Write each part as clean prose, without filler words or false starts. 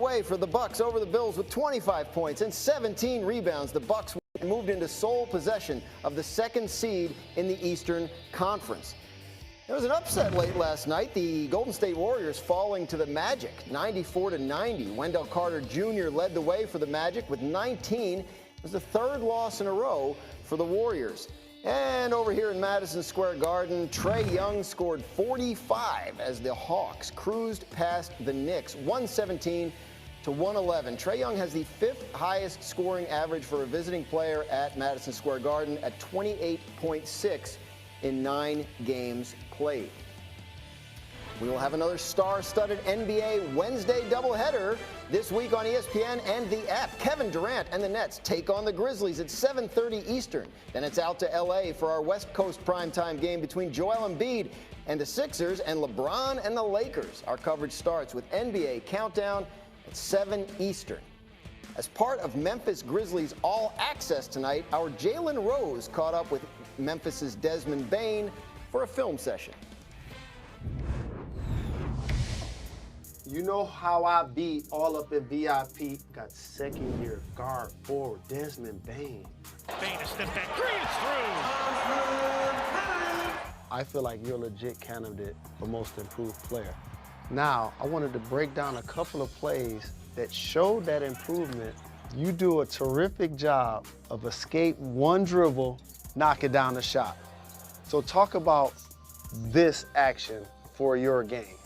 way for the Bucks over the Bills with 25 points and 17 rebounds. The Bucks moved into sole possession of the second seed in the Eastern Conference. There was an upset late last night. The Golden State Warriors falling to the Magic, 94-90. Wendell Carter Jr. led the way for the Magic with 19. It was the third loss in a row for the Warriors. And over here in Madison Square Garden, Trae Young scored 45 as the Hawks cruised past the Knicks, 117-111. Trae Young has the fifth highest scoring average for a visiting player at Madison Square Garden at 28.6 in 9 games played. We will have another star-studded NBA Wednesday doubleheader this week on ESPN and the app. Kevin Durant and the Nets take on the Grizzlies at 7:30 Eastern. Then it's out to L.A. for our West Coast primetime game between Joel Embiid and the Sixers and LeBron and the Lakers. Our coverage starts with NBA Countdown at 7 Eastern. As part of Memphis Grizzlies All Access tonight, our Jalen Rose caught up with Memphis's Desmond Bain for a film session. You know how I beat all up in VIP, got second year guard forward, Desmond Bain. Bain to step back, three is through. I feel like you're a legit candidate for most improved player. Now, I wanted to break down a couple of plays that showed that improvement. You do a terrific job of escape one dribble, knocking down the shot. So talk about this action for your game.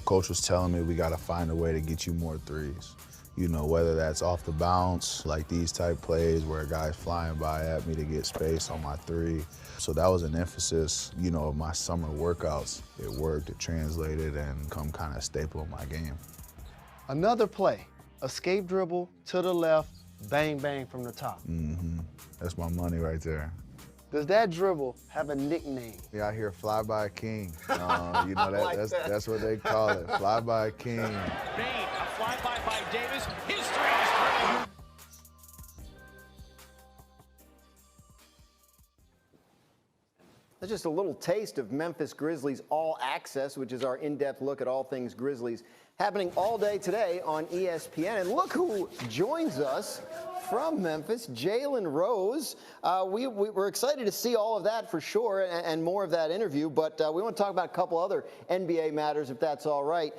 Coach was telling me we got to find a way to get you more threes. You know, whether that's off the bounce, like these type plays where a guy's flying by at me to get space on my three. So that was an emphasis, you know, of my summer workouts. It worked, it translated, and come kind of staple of my game. Another play, escape dribble to the left, bang, bang from the top. That's my money right there. Does that dribble have a nickname? Yeah, I hear fly by king. You know, that's what they call it, fly by king. Bain, a flyby by Davis. His three is through. That's just a little taste of Memphis Grizzlies All Access, which is our in-depth look at all things Grizzlies, happening all day today on ESPN. And look who joins us from Memphis, Jalen Rose. We're excited to see all of that for sure and more of that interview, but we want to talk about a couple other NBA matters, if that's all right.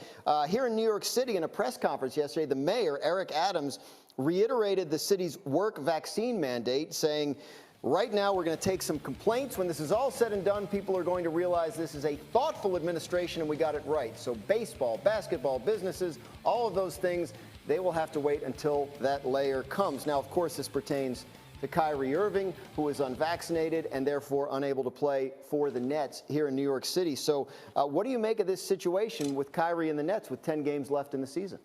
Here in New York City, in a press conference yesterday, the mayor, Eric Adams, reiterated the city's work vaccine mandate, saying, right now, we're going to take some complaints. When this is all said and done, people are going to realize this is a thoughtful administration and we got it right. So baseball, basketball, businesses, all of those things, they will have to wait until that layer comes. Now, of course, this pertains to Kyrie Irving, who is unvaccinated and therefore unable to play for the Nets here in New York City. So what do you make of this situation with Kyrie and the Nets with 10 games left in the season?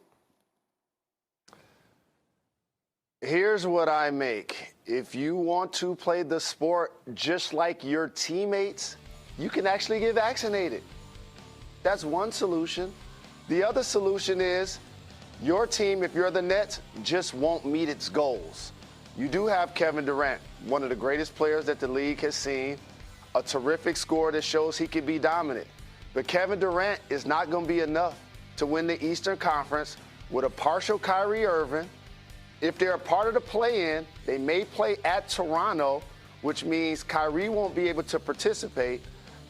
Here's what I make. If you want to play the sport just like your teammates, you can actually get vaccinated. That's one solution. The other solution is your team, if you're the Nets, just won't meet its goals. You do have Kevin Durant, one of the greatest players that the league has seen, a terrific scorer that shows he can be dominant. But Kevin Durant is not going to be enough to win the Eastern Conference with a partial Kyrie Irving. If they're a part of the play-in, they may play at Toronto, which means Kyrie won't be able to participate.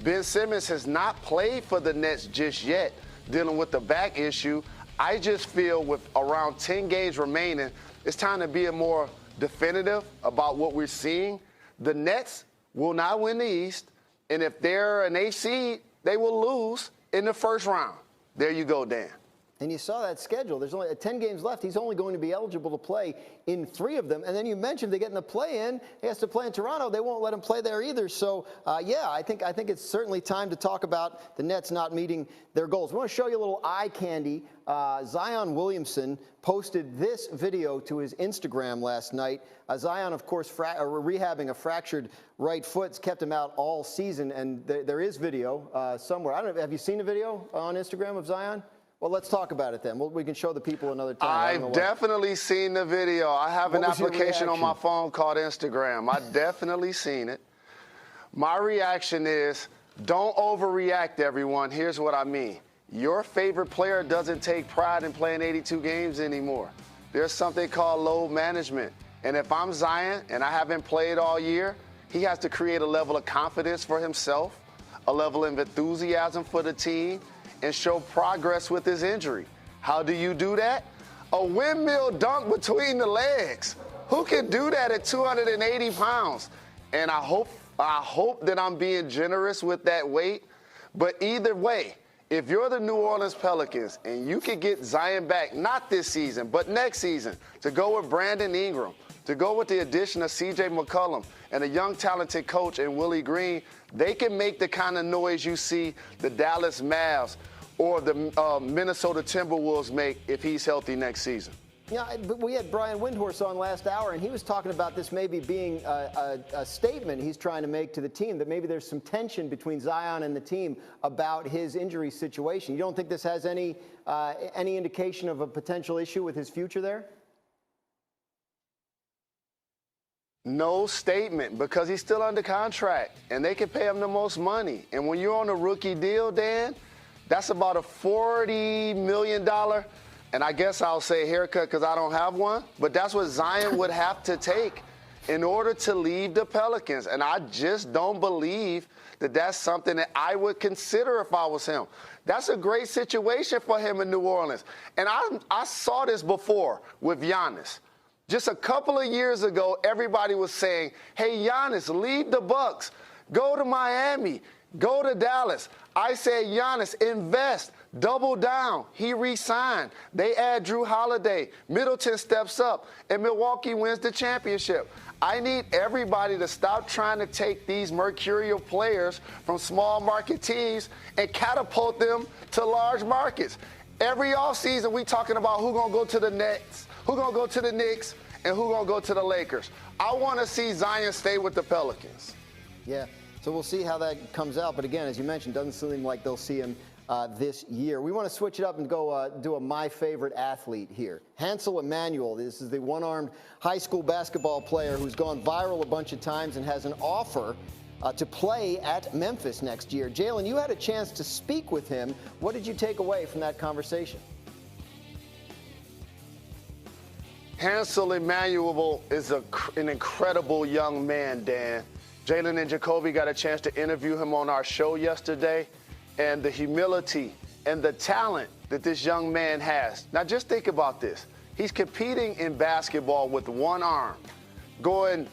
Ben Simmons has not played for the Nets just yet, dealing with the back issue. I just feel with around 10 games remaining, it's time to be more definitive about what we're seeing. The Nets will not win the East, and if they're an 8th seed, they will lose in the first round. There you go, Dan. And you saw that schedule. There's only 10 games left. He's only going to be eligible to play in 3 of them. And then you mentioned they get in the play-in. He has to play in Toronto. They won't let him play there either. So, yeah, I think it's certainly time to talk about the Nets not meeting their goals. We want to show you a little eye candy. Zion Williamson posted this video to his Instagram last night. Zion, of course, rehabbing a fractured right foot. It's kept him out all season. And there is video somewhere. I don't know. Have you seen the video on Instagram of Zion? Well, let's talk about it then. We can show the people another time. I've definitely seen the video. I have an application on my phone called Instagram. I've definitely seen it. My reaction is, don't overreact, everyone. Here's what I mean. Your favorite player doesn't take pride in playing 82 games anymore. There's something called load management. And if I'm Zion and I haven't played all year, he has to create a level of confidence for himself, a level of enthusiasm for the team, and show progress with his injury. How do you do that? A windmill dunk between the legs. Who can do that at 280 pounds? And I hope that I'm being generous with that weight. But either way, if you're the New Orleans Pelicans and you can get Zion back, not this season, but next season, to go with Brandon Ingram, to go with the addition of C.J. McCollum and a young, talented coach in Willie Green, they can make the kind of noise you see the Dallas Mavs or the Minnesota Timberwolves make if he's healthy next season. Yeah, but we had Brian Windhorst on last hour, and he was talking about this maybe being a statement he's trying to make to the team, that maybe there's some tension between Zion and the team about his injury situation. You don't think this has any indication of a potential issue with his future there? No statement, because he's still under contract, and they can pay him the most money. And when you're on a rookie deal, Dan, that's about a $40 million, and I guess I'll say haircut because I don't have one, but that's what Zion would have to take in order to leave the Pelicans. And I just don't believe that that's something that I would consider if I was him. That's a great situation for him in New Orleans. And I saw this before with Giannis. Just a couple of years ago, everybody was saying, hey, Giannis, leave the Bucks. Go to Miami. Go to Dallas. I said, Giannis, invest. Double down. He re-signed. They add Drew Holiday. Middleton steps up, and Milwaukee wins the championship. I need everybody to stop trying to take these mercurial players from small market teams and catapult them to large markets. Every offseason, we talking about who's going to go to the Nets, who's going to go to the Knicks, and who's going to go to the Lakers. I want to see Zion stay with the Pelicans. Yeah, so we'll see how that comes out. But again, as you mentioned, doesn't seem like they'll see him this year. We want to switch it up and go do a my favorite athlete here. Hansel Emmanuel. This is the one-armed high school basketball player who's gone viral a bunch of times and has an offer to play at Memphis next year. Jalen, you had a chance to speak with him. What did you take away from that conversation? Hansel Emmanuel is an incredible young man, Dan. Jalen and Jacoby got a chance to interview him on our show yesterday, and the humility and the talent that this young man has. Now just think about this. He's competing in basketball with one arm, going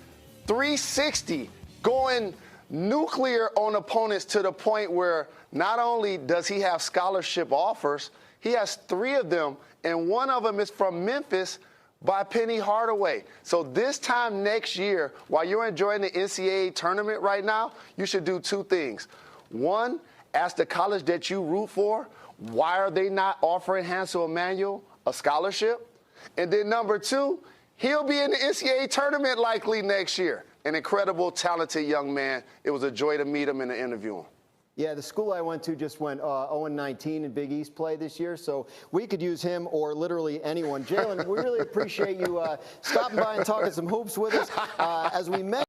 360, going nuclear on opponents to the point where not only does he have scholarship offers, he has 3 of them, and one of them is from Memphis by Penny Hardaway. So this time next year, while you're enjoying the NCAA tournament right now, you should do 2 things. One, ask the college that you root for, why are they not offering Hansel Emmanuel a scholarship? And then number 2, he'll be in the NCAA tournament likely next year. An incredible, talented young man. It was a joy to meet him and to interview him. Yeah, the school I went to just went 0-19 in Big East play this year, so we could use him or literally anyone. Jalen, we really appreciate you stopping by and talking some hoops with us. As we mentioned,